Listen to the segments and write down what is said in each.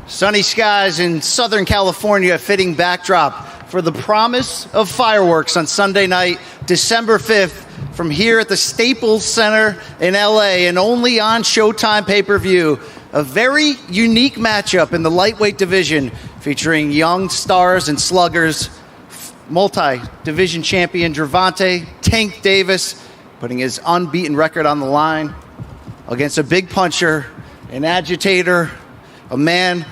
Sunny skies in Southern California, a fitting backdrop for the promise of fireworks on Sunday night, December 5th, from here at the Staples Center in LA, and only on Showtime pay-per-view. A very unique matchup in the lightweight division, featuring young stars and sluggers, multi-division champion Gervonta Tank Davis putting his unbeaten record on the line against a big puncher, an agitator, a man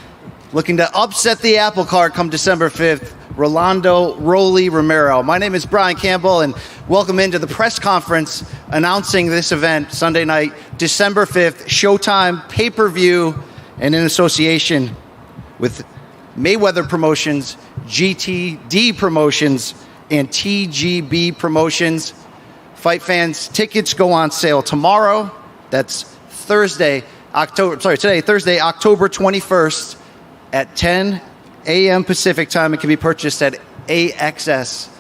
looking to upset the apple cart come December 5th, Rolando "Rolly" Romero. My name is Brian Campbell, and welcome into the press conference announcing this event Sunday night, December 5th, Showtime pay-per-view, and in association with Mayweather Promotions, GTD Promotions, and TGB Promotions. Fight fans, tickets go on sale tomorrow. That's Thursday, October 21st at 10 a.m. Pacific time. It can be purchased at AXS.com.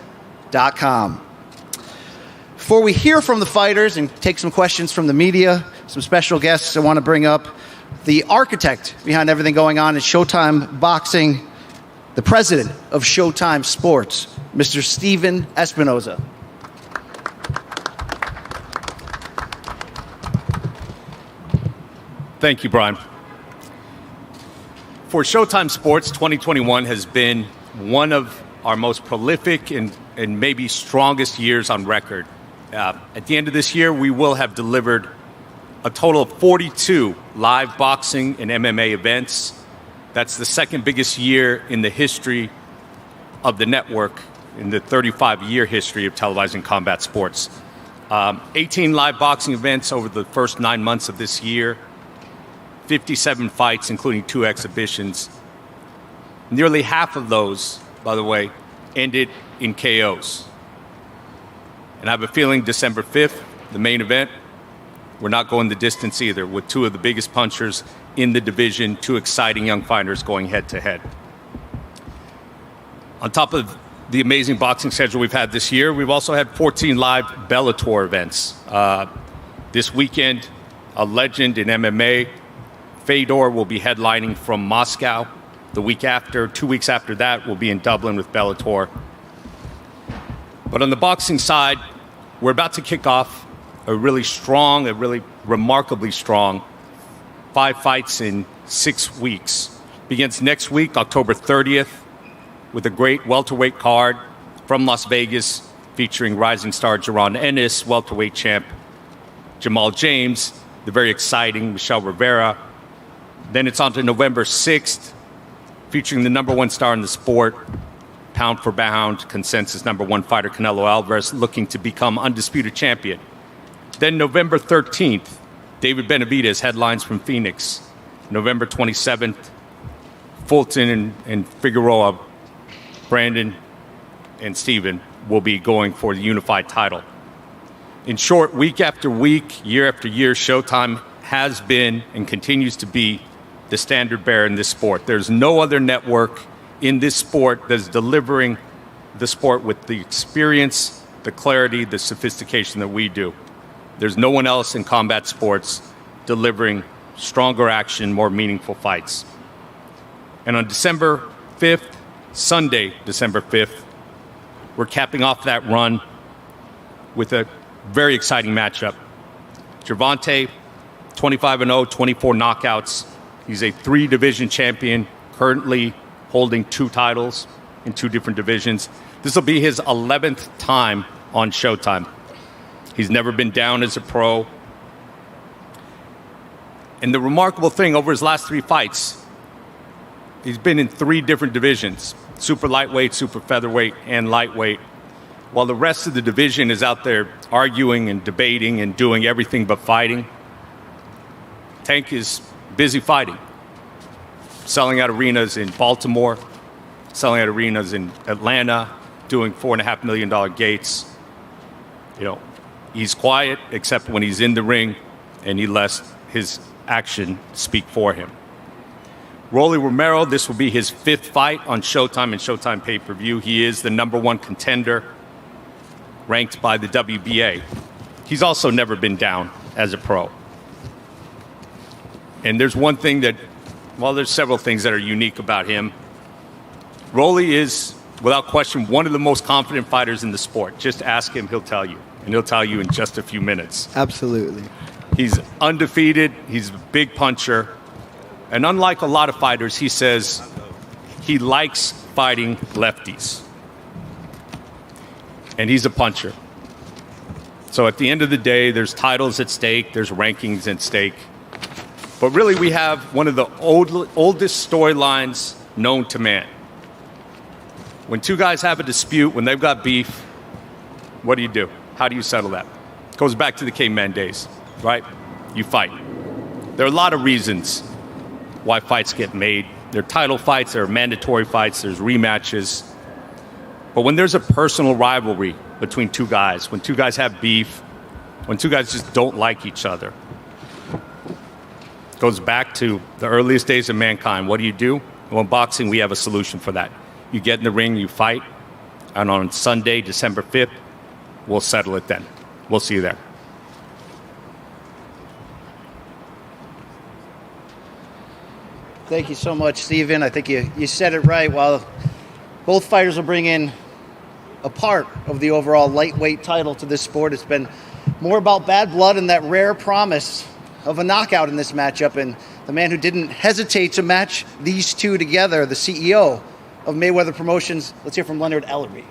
Before we hear from the fighters and take some questions from the media, some special guests I want to bring up, the architect behind everything going on at Showtime Boxing, the president of Showtime Sports, Mr. Steven Espinoza. Thank you, Brian. For Showtime Sports, 2021 has been one of our most prolific and maybe strongest years on record. At the end of this year, we will have delivered a total of 42 live boxing and MMA events. That's the second biggest year in the history of the network, in the 35-year history of televising combat sports. 18 live boxing events over the first 9 months of this year. 57 fights, including 2 exhibitions. Nearly half of those, by the way, ended in KOs. And I have a feeling December 5th, the main event, we're not going the distance either, with 2 of the biggest punchers in the division, 2 exciting young fighters going head-to-head. On top of the amazing boxing schedule we've had this year, we've also had 14 live Bellator events. This weekend, a legend in MMA, Fedor, will be headlining from Moscow. The week after, 2 weeks after that, we'll be in Dublin with Bellator. But on the boxing side, we're about to kick off a really remarkably strong 5 fights in 6 weeks. Begins next week, October 30th, with a great welterweight card from Las Vegas, featuring rising star Jaron Ennis, welterweight champ Jamal James, the very exciting Michelle Rivera. Then it's on to November 6th, featuring the number 1 star in the sport, pound for pound, consensus number 1 fighter Canelo Alvarez, looking to become undisputed champion. Then November 13th, David Benavidez headlines from Phoenix. November 27th, Fulton and Figueroa, Brandon and Steven will be going for the unified title. In short, week after week, year after year, Showtime has been and continues to be the standard bearer in this sport. There's no other network in this sport that's delivering the sport with the experience, the clarity, the sophistication that we do. There's no one else in combat sports delivering stronger action, more meaningful fights. And on December 5th, Sunday, December 5th, we're capping off that run with a very exciting matchup. Gervonta, 25-0, 24 knockouts. He's a 3-division champion, currently holding 2 titles in 2 different divisions. This will be his 11th time on Showtime. He's never been down as a pro. And the remarkable thing, over his last 3 fights, he's been in 3 different divisions: super lightweight, super featherweight, and lightweight. While the rest of the division is out there arguing and debating and doing everything but fighting, Tank is busy fighting, selling out arenas in Baltimore, selling out arenas in Atlanta, doing $4.5 million gates. You know, he's quiet except when he's in the ring, and he lets his action speak for him. Rolly Romero, this will be his 5th fight on Showtime and Showtime pay-per-view. He is the number 1 contender, ranked by the WBA. He's also never been down as a pro. And there's one thing that Well, there's several things that are unique about him. Rolly is, without question, one of the most confident fighters in the sport. Just ask him, he'll tell you. And he'll tell you in just a few minutes. Absolutely. He's undefeated. He's a big puncher. And unlike a lot of fighters, he says he likes fighting lefties. And he's a puncher. So at the end of the day, there's titles at stake, there's rankings at stake. But really, we have one of the oldest storylines known to man. When two guys have a dispute, when they've got beef, what do? How do you settle that? It goes back to the caveman days, right? You fight. There are a lot of reasons why fights get made. There are title fights, there are mandatory fights, there's rematches. But when there's a personal rivalry between two guys, when two guys have beef, when two guys just don't like each other, it goes back to the earliest days of mankind. What do? Well, in boxing, we have a solution for that. You get in the ring, you fight, and on Sunday, December 5th, we'll settle it then. We'll see you there. Thank you so much, Steven. I think you said it right. While both fighters will bring in a part of the overall lightweight title to this sport, it's been more about bad blood and that rare promise of a knockout in this matchup. And the man who didn't hesitate to match these two together, the CEO of Mayweather Promotions, let's hear from Leonard Ellerby.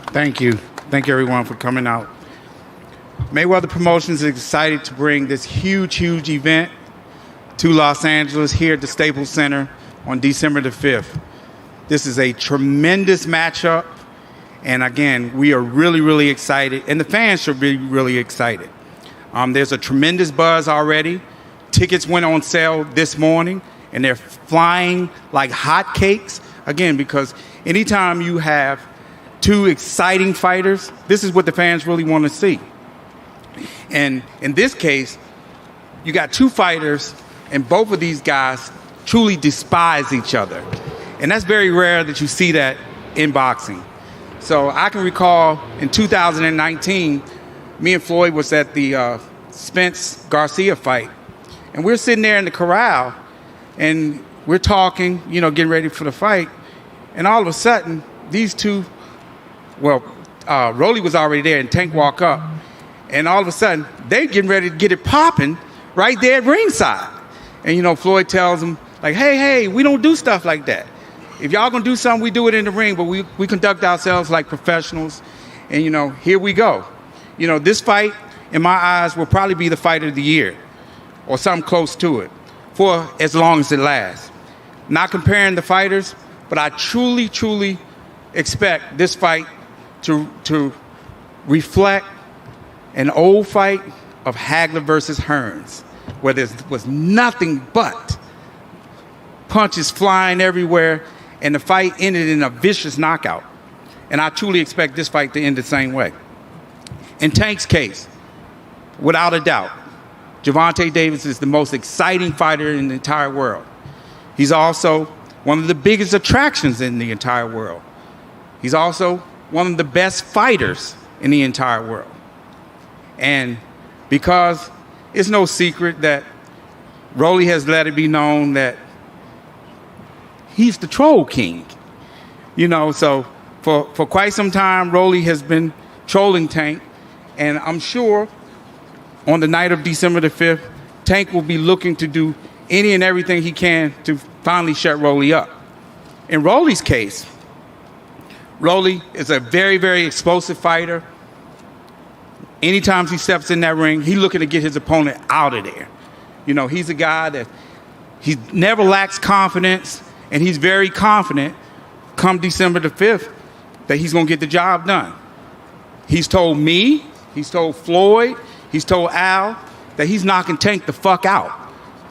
Thank you. Thank you, everyone, for coming out. Mayweather Promotions is excited to bring this huge event to Los Angeles here at the Staples Center on December the 5th. This is a tremendous matchup, and again, we are really excited, and the fans should be really excited. There's a tremendous buzz already. Tickets went on sale this morning, and they're flying like hotcakes, again, because anytime you have two exciting fighters, this is what the fans really want to see. And in this case, you got two fighters, and both of these guys truly despise each other. And that's very rare that you see that in boxing. So I can recall in 2019, me and Floyd was at the Spence Garcia fight. And we're sitting there in the corral, and we're talking, getting ready for the fight. And all of a sudden, these two, Rolly was already there, and Tank walked up. And all of a sudden, they getting ready to get it popping right there at ringside. And, Floyd tells them, like, hey, we don't do stuff like that. If y'all gonna do something, we do it in the ring, but we conduct ourselves like professionals. And, here we go. This fight, in my eyes, will probably be the fight of the year or something close to it for as long as it lasts. Not comparing the fighters, but I truly expect this fight to reflect an old fight of Hagler versus Hearns, where there was nothing but punches flying everywhere, and the fight ended in a vicious knockout. And I truly expect this fight to end the same way. In Tank's case, without a doubt, Gervonta Davis is the most exciting fighter in the entire world. He's also one of the biggest attractions in the entire world. He's also one of the best fighters in the entire world. And because it's no secret that Rolly has let it be known that he's the troll king. So for quite some time, Rolly has been trolling Tank. And I'm sure on the night of December the 5th, Tank will be looking to do any and everything he can to finally shut Rolly up. In Rolly's case, Rolly is a very explosive fighter. Anytime he steps in that ring, he's looking to get his opponent out of there. He's a guy that he never lacks confidence, and he's very confident come December the 5th that he's going to get the job done. He's told me, he's told Floyd, he's told Al that he's knocking Tank the fuck out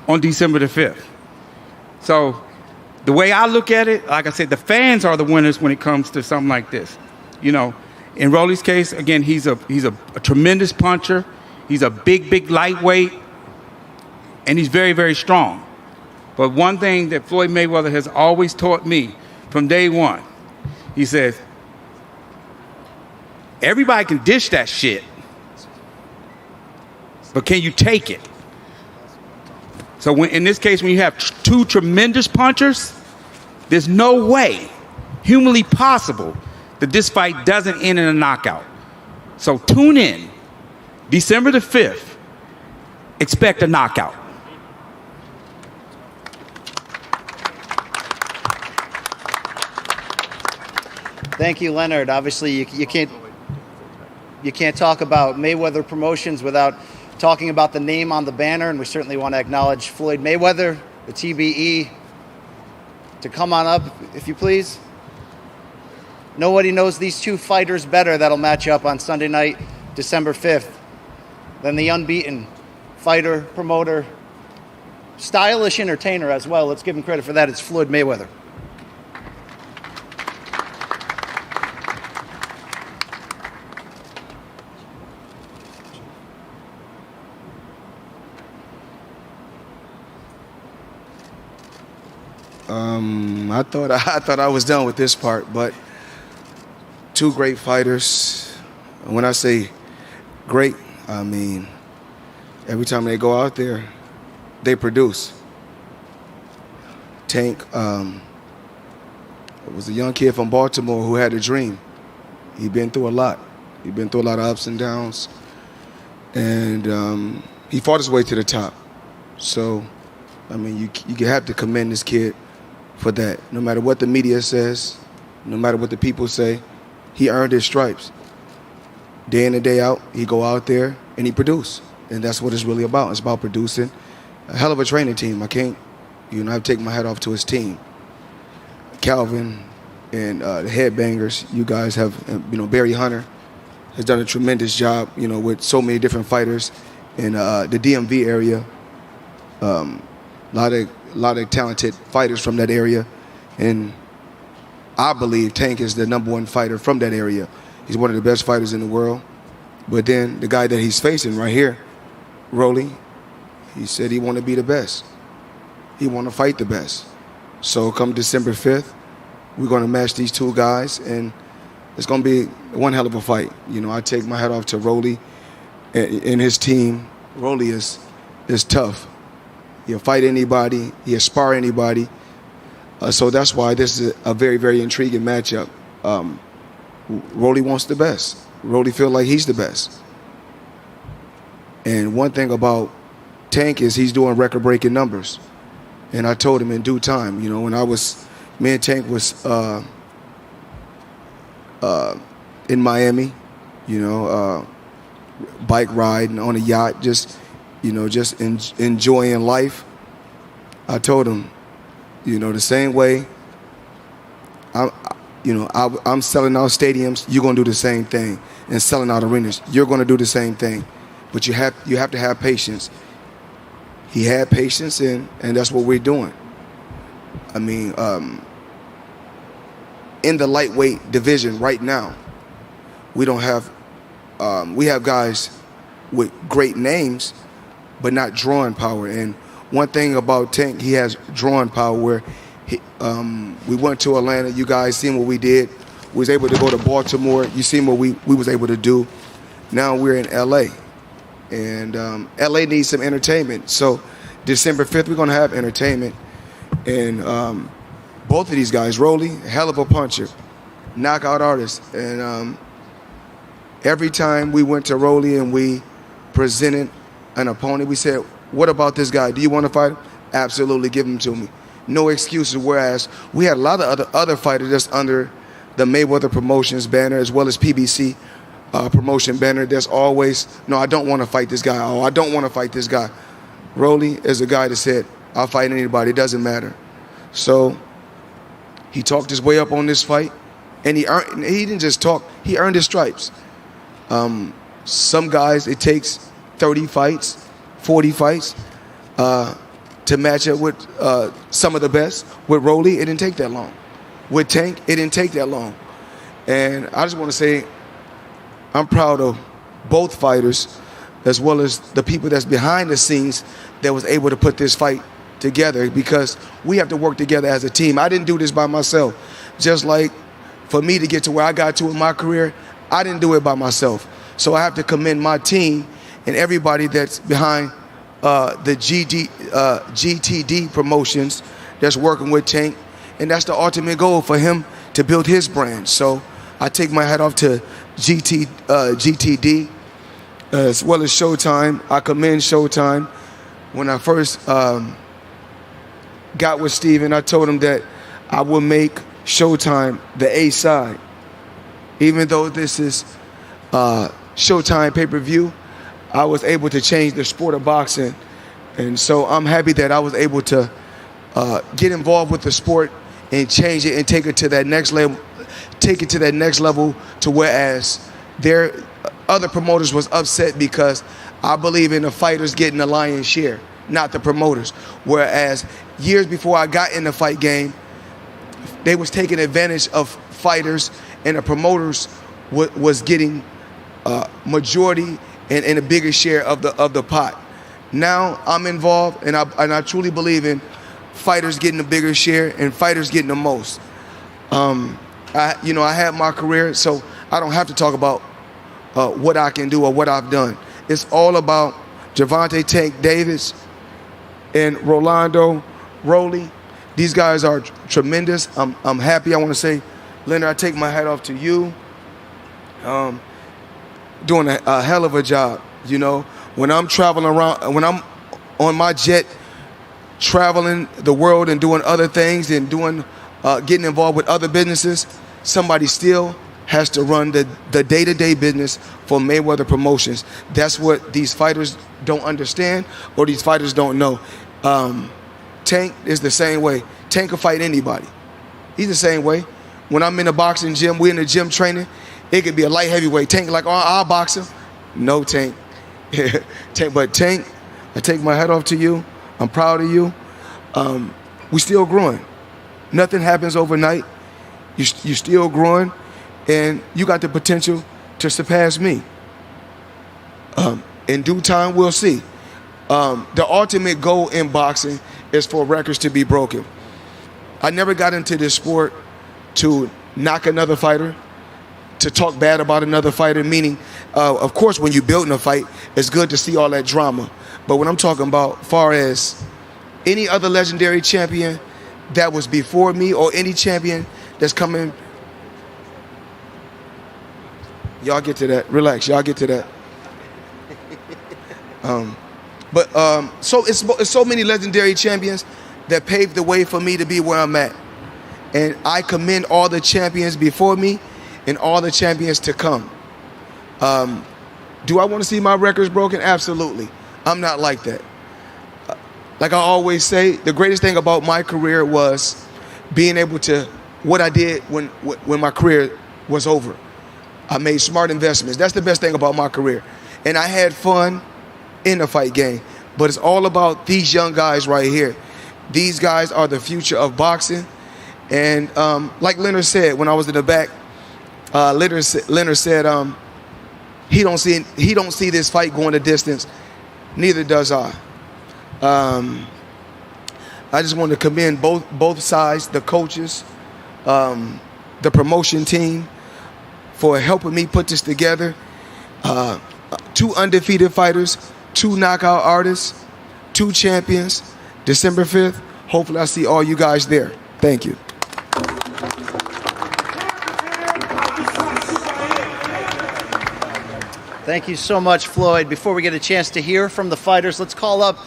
on December the 5th. So the way I look at it, like I said, the fans are the winners when it comes to something like this. In Rolly's case, again, he's a tremendous puncher. He's a big lightweight, and he's very strong. But one thing that Floyd Mayweather has always taught me from day one, he says, everybody can dish that shit, but can you take it? So in this case, when you have two tremendous punchers, there's no way humanly possible that this fight doesn't end in a knockout. So tune in, December the 5th, expect a knockout. Thank you, Leonard. Obviously, you can't talk about Mayweather Promotions without talking about the name on the banner, and we certainly want to acknowledge Floyd Mayweather, the TBE, to come on up, if you please. Nobody knows these two fighters better that'll match up on Sunday night, December 5th, than the unbeaten fighter, promoter, stylish entertainer as well. Let's give him credit for that. It's Floyd Mayweather. I thought I was done with this part, but two great fighters. When I say great, I mean every time they go out there, they produce. Tank was a young kid from Baltimore who had a dream. He'd been through a lot. He'd been through a lot of ups and downs, and he fought his way to the top. So, I mean, you have to commend this kid for that. No matter what the media says, no matter what the people say, he earned his stripes. Day in and day out, he go out there and he produce. And that's what it's really about. It's about producing. A hell of a training team. I can't, I take my hat off to his team. Calvin and the Headbangers, you guys have, Barry Hunter has done a tremendous job, with so many different fighters in the DMV area. A lot of talented fighters from that area, and I believe Tank is the #1 fighter from that area. He's one of the best fighters in the world. But then the guy that he's facing right here, Rolly, he said he want to be the best. He want to fight the best. So come December 5th, we're going to match these two guys, and it's going to be one hell of a fight. I take my hat off to Rolly and his team. Rolly is tough. He'll fight anybody. He'll spar anybody. So that's why this is a very, very intriguing matchup. Rolly wants the best. Rolly feels like he's the best. And one thing about Tank is he's doing record-breaking numbers. And I told him in due time, when me and Tank was in Miami, bike riding on a yacht, just enjoying life. I told him, the same way I'm selling out stadiums, you're going to do the same thing. And selling out arenas, you're going to do the same thing. But you have to have patience. He had patience, and that's what we're doing. I mean, in the lightweight division right now, we don't have we have guys with great names, but not drawing power. And one thing about Tank, he has drawing power where we went to Atlanta. You guys seen what we did. We was able to go to Baltimore. You seen what we was able to do. Now we're in L.A. And L.A. needs some entertainment. So December 5th, we're going to have entertainment. And both of these guys, Rolly, hell of a puncher, knockout artist. And every time we went to Rolly and we presented an opponent, we said, what about this guy? Do you want to fight him? Absolutely, give him to me. No excuses. Whereas we had a lot of other fighters that's under the Mayweather Promotions banner as well as PBC promotion banner. There's always, no, I don't want to fight this guy. Oh, I don't want to fight this guy. Rolly is a guy that said, I'll fight anybody. It doesn't matter. So he talked his way up on this fight, and he didn't just talk. He earned his stripes. Some guys, it takes 30 fights, 40 fights to match up with some of the best. With Rolly, it didn't take that long. With Tank, it didn't take that long. And I just want to say I'm proud of both fighters as well as the people that's behind the scenes that was able to put this fight together, because we have to work together as a team. I didn't do this by myself. Just like for me to get to where I got to in my career, I didn't do it by myself. So I have to commend my team and everybody that's behind the GTD promotions that's working with Tank, and that's the ultimate goal for him to build his brand. So I take my hat off to GTD as well as Showtime. I commend Showtime. When I first got with Steven, I told him that I would make Showtime the A side. Even though this is Showtime pay-per-view, I was able to change the sport of boxing. And so I'm happy that I was able to get involved with the sport and change it and take it to that next level, to whereas their other promoters was upset because I believe in the fighters getting the lion's share, not the promoters. Whereas years before I got in the fight game, they was taking advantage of fighters, and the promoters was getting majority and a bigger share of the pot. Now I'm involved, and I truly believe in fighters getting a bigger share and fighters getting the most. I had my career, so I don't have to talk about what I can do or what I've done. It's all about Gervonta Tank Davis and Rolando Roley. These guys are tremendous. I'm happy. I want to say, Leonard, I take my hat off to you. Doing a hell of a job. You know, when I'm traveling around, when I'm on my jet, traveling the world and doing other things and getting involved with other businesses, somebody still has to run the day-to-day business for Mayweather Promotions. That's what these fighters don't understand or these fighters don't know. Tank is the same way. Tank will fight anybody. He's the same way. When I'm in the boxing gym, we're in the gym training, it could be a light heavyweight. Tank like, oh, I'll box him. No, Tank. But Tank, I take my hat off to you. I'm proud of you. We still growing. Nothing happens overnight. You still growing, and you got the potential to surpass me. In due time, we'll see. The ultimate goal in boxing is for records to be broken. I never got into this sport to knock another fighter, to talk bad about another fighter, meaning, of course, when you're building a fight, it's good to see all that drama. But what I'm talking about, far as any other legendary champion that was before me or any champion that's coming, y'all get to that. Relax, y'all get to that. So it's so many legendary champions that paved the way for me to be where I'm at. And I commend all the champions before me and all the champions to come. Do I want to see my records broken? Absolutely. I'm not like that. Like I always say, the greatest thing about my career was being able to, what I did when my career was over. I made smart investments. That's the best thing about my career. And I had fun in the fight game. But it's all about these young guys right here. These guys are the future of boxing. And like Leonard said when I was in the back, Leonard said he don't see this fight going the distance. Neither does I. I just want to commend both sides, the coaches, the promotion team, for helping me put this together. 2 undefeated fighters, 2 knockout artists, 2 champions. December 5th, hopefully I see all you guys there. Thank you. Thank you so much, Floyd. Before we get a chance to hear from the fighters, let's call up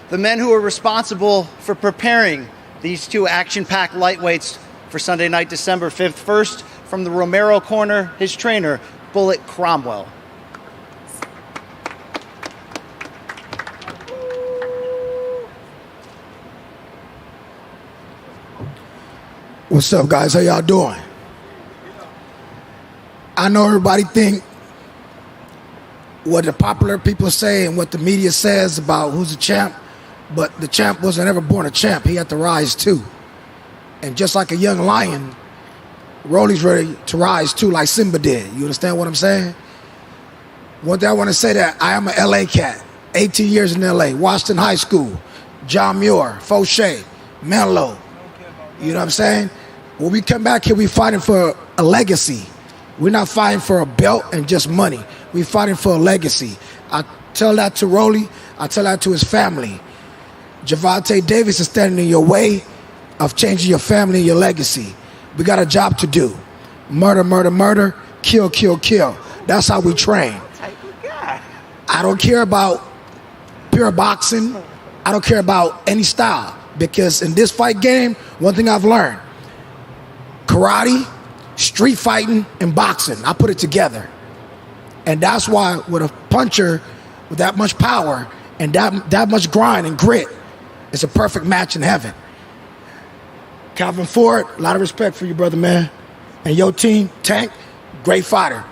the men who are responsible for preparing these 2 action-packed lightweights for Sunday night, December 5th. First, from the Romero corner, his trainer, Bullet Cromwell. What's up, guys? How y'all doing? I know everybody think what the popular people say and what the media says about who's a champ, but the champ wasn't ever born a champ. He had to rise too. And just like a young lion, Rolly's ready to rise too, like Simba did. You understand what I'm saying? One thing I want to say that I am an LA cat. 18 years in LA, Washington High School, John Muir, Fauché, Menlo. You know what I'm saying? When we come back here, we fighting for a legacy. We're not fighting for a belt and just money. We're fighting for a legacy. I tell that to Rolly. I tell that to his family. Gervonta Davis is standing in your way of changing your family and your legacy. We got a job to do. Murder, murder, murder, kill, kill, kill. That's how we train. I don't care about pure boxing. I don't care about any style. Because in this fight game, one thing I've learned, karate, street fighting, and boxing, I put it together. And that's why with a puncher with that much power and that much grind and grit, it's a perfect match in heaven. Calvin Ford, a lot of respect for you, brother, man. And your team, Tank, great fighter.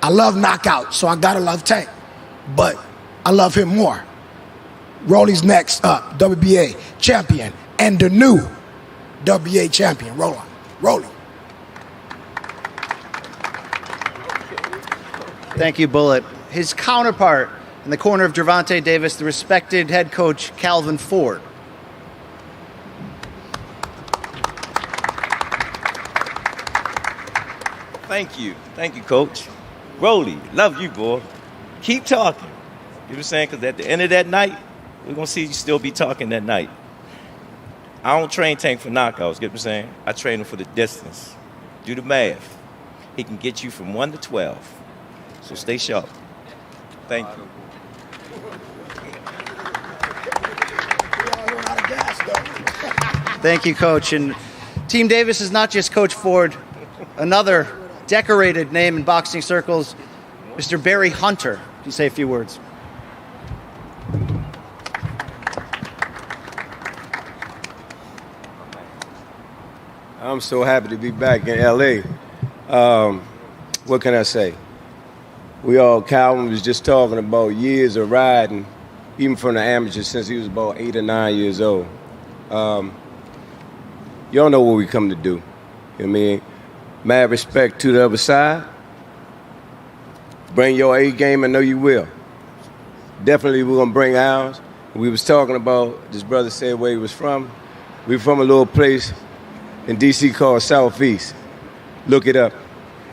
I love knockout, so I gotta love Tank. But I love him more. Rolly's next up, WBA champion, and the new WBA champion, Rolly. Thank you, Bullet. His counterpart in the corner of Gervonta Davis, the respected head coach, Calvin Ford. Thank you, Coach. Rolly, love you, boy. Keep talking. You know what I'm saying? Because at the end of that night, we're going to see you still be talking that night. I don't train Tank for knockouts, get what I'm saying? I train him for the distance. Do the math. He can get you from 1 to 12. So stay sharp. Thank you. Thank you, Coach. And Team Davis is not just Coach Ford. Another decorated name in boxing circles, Mr. Barry Hunter. Can you say a few words? I'm so happy to be back in L.A. What can I say? Calvin was just talking about years of riding, even from the amateur since he was about 8 or 9 years old. Y'all know what we come to do. You know what I mean? Mad respect to the other side. Bring your A game, I know you will. Definitely we're gonna bring ours. We was talking about, this brother said where he was from. We're from a little place in D.C. called Southeast. Look it up.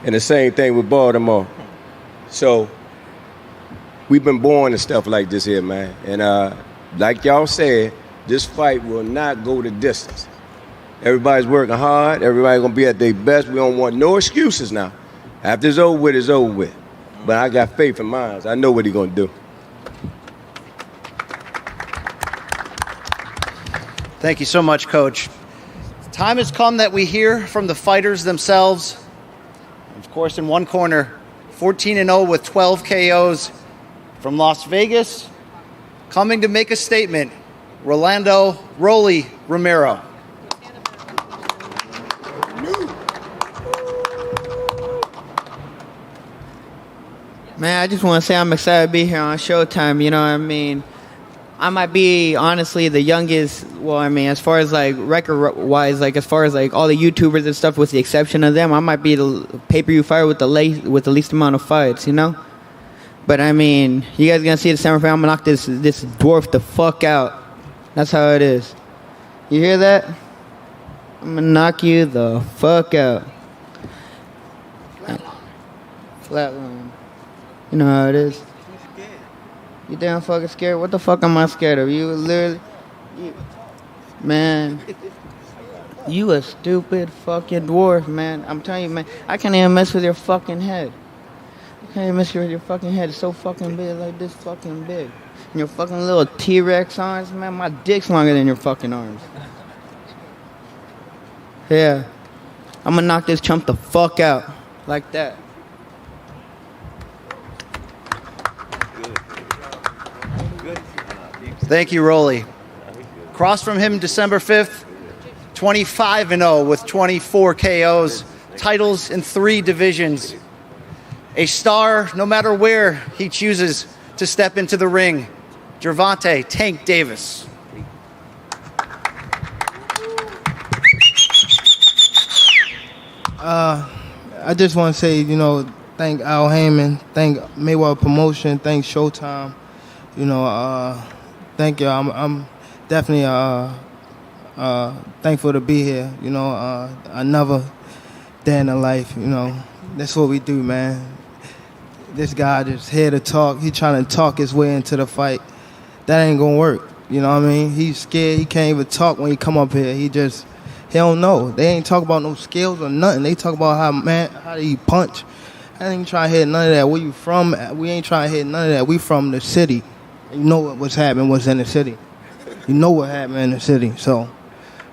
And the same thing with Baltimore. So we've been born and stuff like this here, man. And like y'all said, this fight will not go the distance. Everybody's working hard. Everybody's going to be at their best. We don't want no excuses now. After it's over with, it's over with. But I got faith in mine. I know what he's going to do. Thank you so much, Coach. Time has come that we hear from the fighters themselves. Of course, in one corner, 14-0 with 12 KOs from Las Vegas, coming to make a statement, Rolly Romero. Man, I just want to say I'm excited to be here on Showtime, you know what I mean? I might be, honestly, the youngest, well, I mean, as far as, like, record-wise, like, as far as, like, all the YouTubers and stuff, with the exception of them, I might be the pay-per-view fighter with the least amount of fights, you know? But, I mean, you guys gonna see the summer fight, I'm gonna knock this dwarf the fuck out. That's how it is. You hear that? I'm gonna knock you the fuck out. Flatline. You know how it is. You damn fucking scared? What the fuck am I scared of? You literally... Man. You a stupid fucking dwarf, man. I'm telling you, man. I can't even mess with your fucking head. I can't even mess with your fucking head. It's so fucking big, like this fucking big. And your fucking little T-Rex arms, man. My dick's longer than your fucking arms. Yeah. I'm gonna knock this chump the fuck out. Like that. Thank you, Rolly. Across from him, December 5th, 25-0 with 24 KOs, titles in 3 divisions. A star, no matter where he chooses to step into the ring, Gervonta Tank Davis. I just want to say, you know, thank Al Heyman, thank Mayweather Promotion, thank Showtime. You know, thank you. I'm definitely thankful to be here. You know, another day in the life. You know, that's what we do, man. This guy is here to talk. He's trying to talk his way into the fight. that ain't gonna work. You know what I mean? He's scared. He can't even talk when he come up here. He don't know. They ain't talk about no skills or nothing. They talk about how do you punch. I ain't trying to hit none of that. Where you from? We ain't trying to hit none of that. We from the city. You know what's happening, what's in the city. You know what happened in the city. So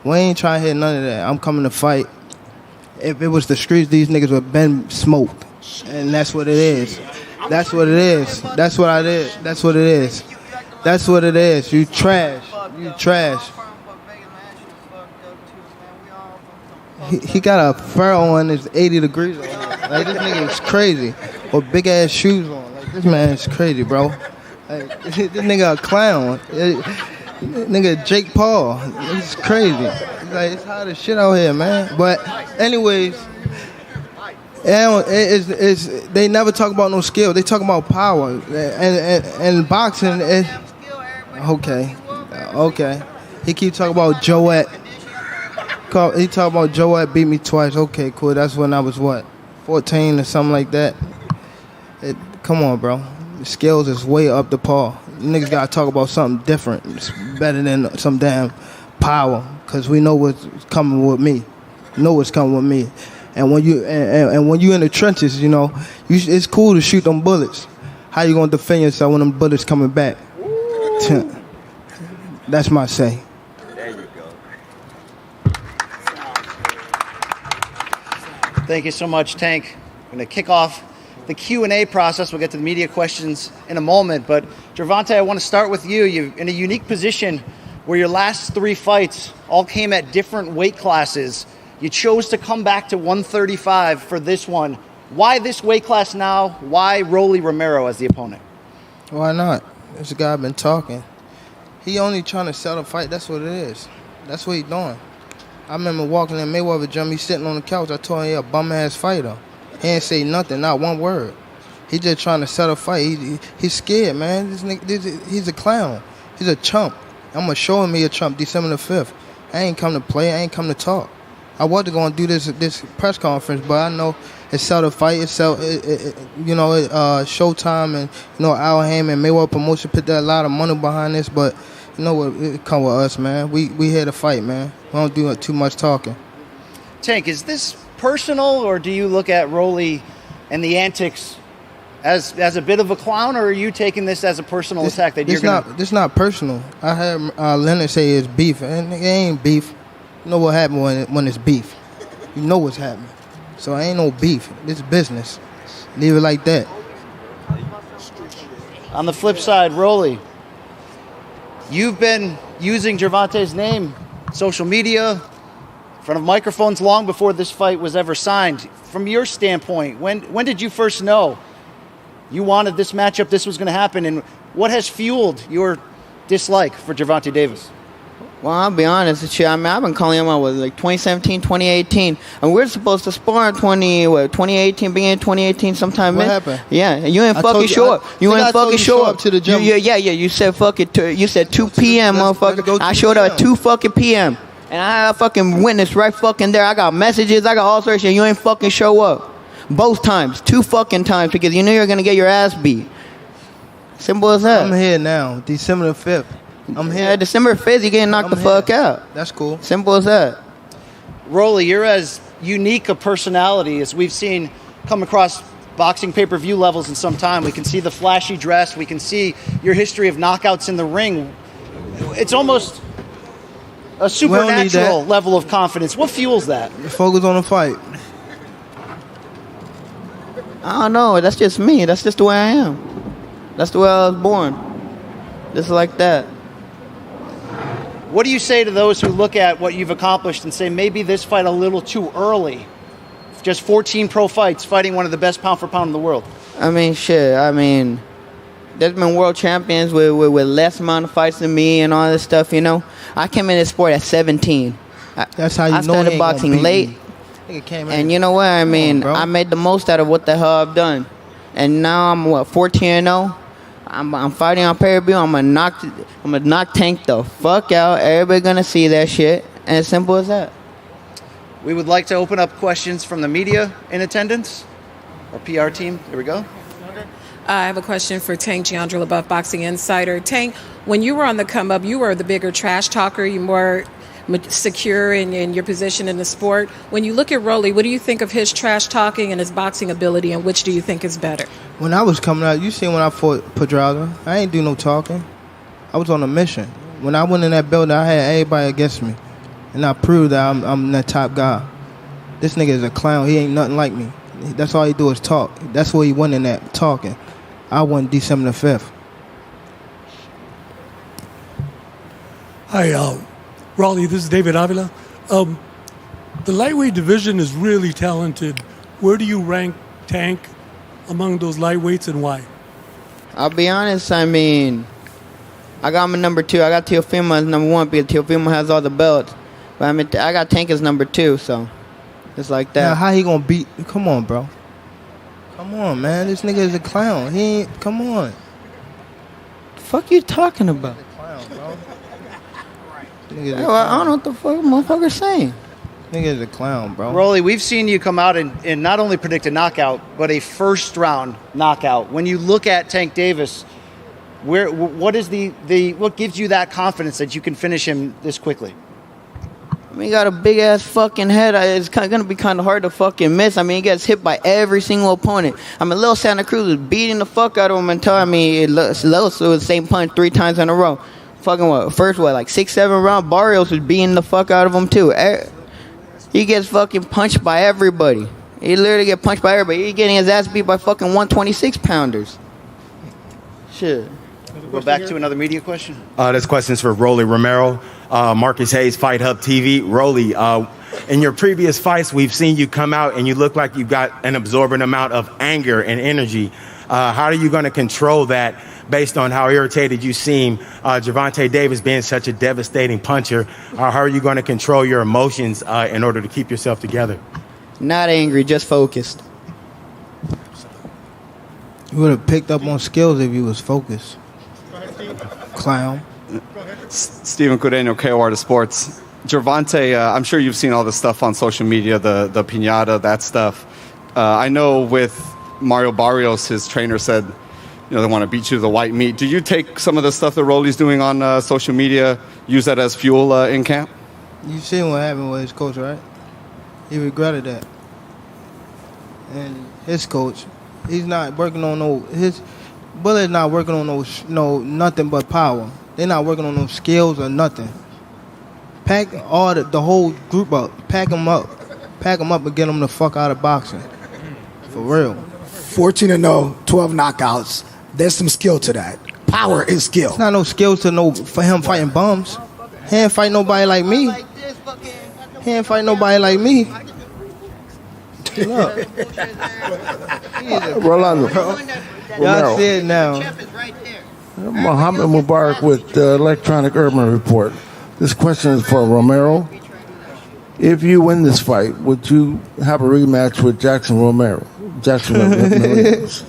we ain't trying to hit none of that. I'm coming to fight. If it was the streets, these niggas would have been smoked. And that's what it is. That's what it is. That's what I did. That's what it is. That's what it is. You trash. You trash. He got a fur on. It's 80 degrees on. Like, this nigga is crazy. With big ass shoes on. Like, this man is crazy, bro. Like, this nigga a clown. Nigga Jake Paul. It's crazy. Like, it's hot as shit out here, man. But anyways, they never talk about no skill. They talk about power. And boxing, okay. He keep talking about Joette. He talk about Joette beat me twice. Okay, cool. That's when I was 14 or something like that. Come on, bro. The skills is way up the par. Niggas gotta talk about something different. It's better than some damn power. Cause we know what's coming with me. And when you in the trenches, you know, it's cool to shoot them bullets. How you gonna defend yourself when them bullets coming back? That's my say. There you go. Thank you so much, Tank. I'm going to kick off the Q&A process. We'll get to the media questions in a moment. But, Gervonta, I want to start with you. You're in a unique position where your last 3 fights all came at different weight classes. You chose to come back to 135 for this one. Why this weight class now? Why Rolly Romero as the opponent? Why not? This guy been talking. He only trying to sell a fight. That's what it is. That's what he doing. I remember walking in Mayweather gym. He sitting on the couch. I told him he a bum ass fighter. He ain't say nothing, not one word. He just trying to sell a fight. He's scared, man. This nigga, he's a clown. He's a chump. I'm gonna show him he a chump December the 5th. I ain't come to play. I ain't come to talk. I wasn't gonna do this press conference, but I know it's sell the fight. It's sell, Showtime and Al Heyman, Mayweather Promotion put a lot of money behind this, but you know what? It come with us, man. We here to fight, man. We don't do too much talking. Tank, is this personal, or do you look at Rolly and the antics as a bit of a clown, or are you taking this as a personal attack that you're gonna? This not personal. I heard Leonard say it's beef, and it ain't beef. You know what happened when it's beef. You know what's happening. So ain't no beef. It's business. Leave it like that. On the flip side, Rolly, you've been using Gervonta's name, social media, in front of microphones long before this fight was ever signed. From your standpoint, when did you first know you wanted this matchup, this was going to happen, and what has fueled your dislike for Gervonta Davis? Well, I'll be honest with you. I mean, I've been calling him out with 2017, 2018, and we're supposed to spar in 2018, beginning 2018, sometime. What happened? Yeah, you ain't fucking show up. You ain't fucking show up to the gym. Yeah. You said fuck it. You said 2 p.m., motherfucker. I showed up at 2 fucking p.m. and I had a fucking witness right fucking there. I got messages. I got all sorts of shit. You ain't fucking show up. Both times, 2 fucking times, because you knew you were gonna get your ass beat. Simple as that. I'm here now, December the 5th. I'm here. Yeah, December 5th, you getting knocked the fuck out. That's cool. Simple as that. Rolly, you're as unique a personality as we've seen come across boxing pay-per-view levels in some time. We can see the flashy dress. We can see your history of knockouts in the ring. It's almost a supernatural level of confidence. What fuels that? Focus on the fight. I don't know. That's just me. That's just the way I am. That's the way I was born. Just like that. What do you say to those who look at what you've accomplished and say maybe this fight a little too early? Just 14 pro fights, fighting one of the best pound for pound in the world. I mean, shit. I mean, there's been world champions with less amount of fights than me and all this stuff, you know. I came in this sport at 17. That's how you know I started boxing late. And you know what? I mean, I made the most out of what the hell I've done. And now I'm, 14-0? I'm fighting on pay-per-view. I'm gonna knock Tank the fuck out. Everybody gonna see that shit, and it's simple as that. We would like to open up questions from the media in attendance. Our PR team. Here we go. I have a question for Tank Giandra LaBeouf, Boxing Insider. Tank, when you were on the come up, you were the bigger trash talker. You're more secure in your position in the sport. When you look at Rolly, what do you think of his trash talking and his boxing ability, and which do you think is better? When I was coming out, you seen when I fought Pedraza, I ain't do no talking. I was on a mission. When I went in that building, I had everybody against me. And I proved that I'm that top guy. This nigga is a clown. He ain't nothing like me. That's all he do is talk. That's what he went in that, talking. I won December the 5th. Hi, Raleigh, this is David Avila. The lightweight division is really talented. Where do you rank Tank among those lightweights and why? I'll be honest, I mean, I got him at number 2. I got Teofimo as number 1 because Teofimo has all the belts. But I mean, I got Tank as number 2, so it's like that. Now, how he gonna beat? Come on, bro. Come on, man. This nigga is a clown. He ain't. Come on. The fuck you talking about? Clown, bro. Yo, I don't know what the fuck motherfucker's saying. Nigga is a clown, bro. Rolly, we've seen you come out and not only predict a knockout, but a first-round knockout. When you look at Tank Davis, what is what gives you that confidence that you can finish him this quickly? I mean, he got a big-ass fucking head. It's going to be kind of hard to fucking miss. I mean, he gets hit by every single opponent. I mean, Lil Santa Cruz was beating the fuck out of him until, I mean, Lil was the same punch 3 times in a row. Fucking like 6-7 round. Barrios was beating the fuck out of him, too. He gets fucking punched by everybody. He literally get punched by everybody. He getting his ass beat by fucking 126-pounders. Shit. Go back to another media question. This question's for Rolly Romero, Marcus Hayes, Fight Hub TV. Rolly, in your previous fights, we've seen you come out and you look like you've got an absorbent amount of anger and energy. How are you going to control that based on how irritated you seem? Gervonta Davis being such a devastating puncher, how are you going to control your emotions in order to keep yourself together? Not angry, just focused. You would have picked up on skills if you was focused. Clown. Steven Cordeño, KOR to Sports. Gervonta, I'm sure you've seen all this stuff on social media, the piñata, that stuff. I know with Mario Barrios, his trainer said, they want to beat you to the white meat. Do you take some of the stuff that Rolly's doing on social media, use that as fuel in camp? You seen what happened with his coach, right? He regretted that. And his coach, he's not working on his Bullet's not working on nothing but power. They're not working on no skills or nothing. Pack the whole group up. Pack them up and get them the fuck out of boxing. For real. 14-0, 12 knockouts. There's some skill to that. Power is skill. It's not no skills for him fighting bums. He ain't fight nobody like me. He ain't fight nobody like me. Look. Rolando. Y'all see it now. Mohammed Mubarak with the Electronic Urban Report. This question is for Romero. If you win this fight, would you have a rematch with Jackson Romero? Marinas?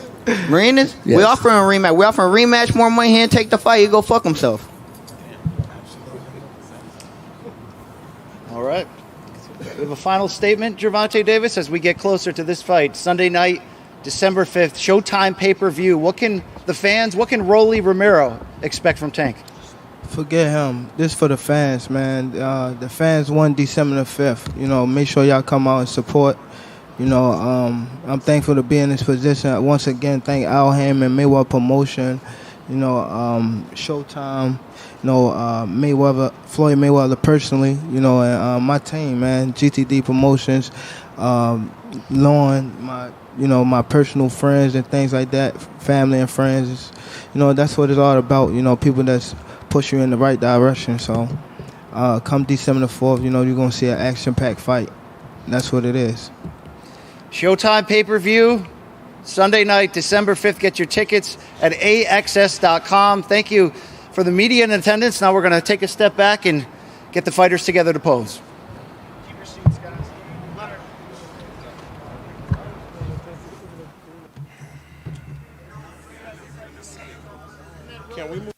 Marinas? Yes. We offer him a rematch. We offer a rematch, more money, he'll take the fight, he'll go fuck himself. All right. We have a final statement, Gervonta Davis, as we get closer to this fight. Sunday night, December 5th, Showtime pay-per-view. What can Rolly Romero expect from Tank? Forget him. This for the fans, man. The fans won December the 5th. Make sure y'all come out and support. I'm thankful to be in this position. Once again, thank Al Hammond, Mayweather Promotion, Showtime, Floyd Mayweather personally, and my team, man, GTD Promotions, Lauren, my personal friends and things like that, family and friends. That's what it's all about. People that's push you in the right direction. So, come December the 4th, you're gonna see an action-packed fight. That's what it is. Showtime pay-per-view, Sunday night, December 5th. Get your tickets at AXS.com. Thank you for the media in attendance. Now we're going to take a step back and get the fighters together to pose. Keep your seats, guys. Can we move?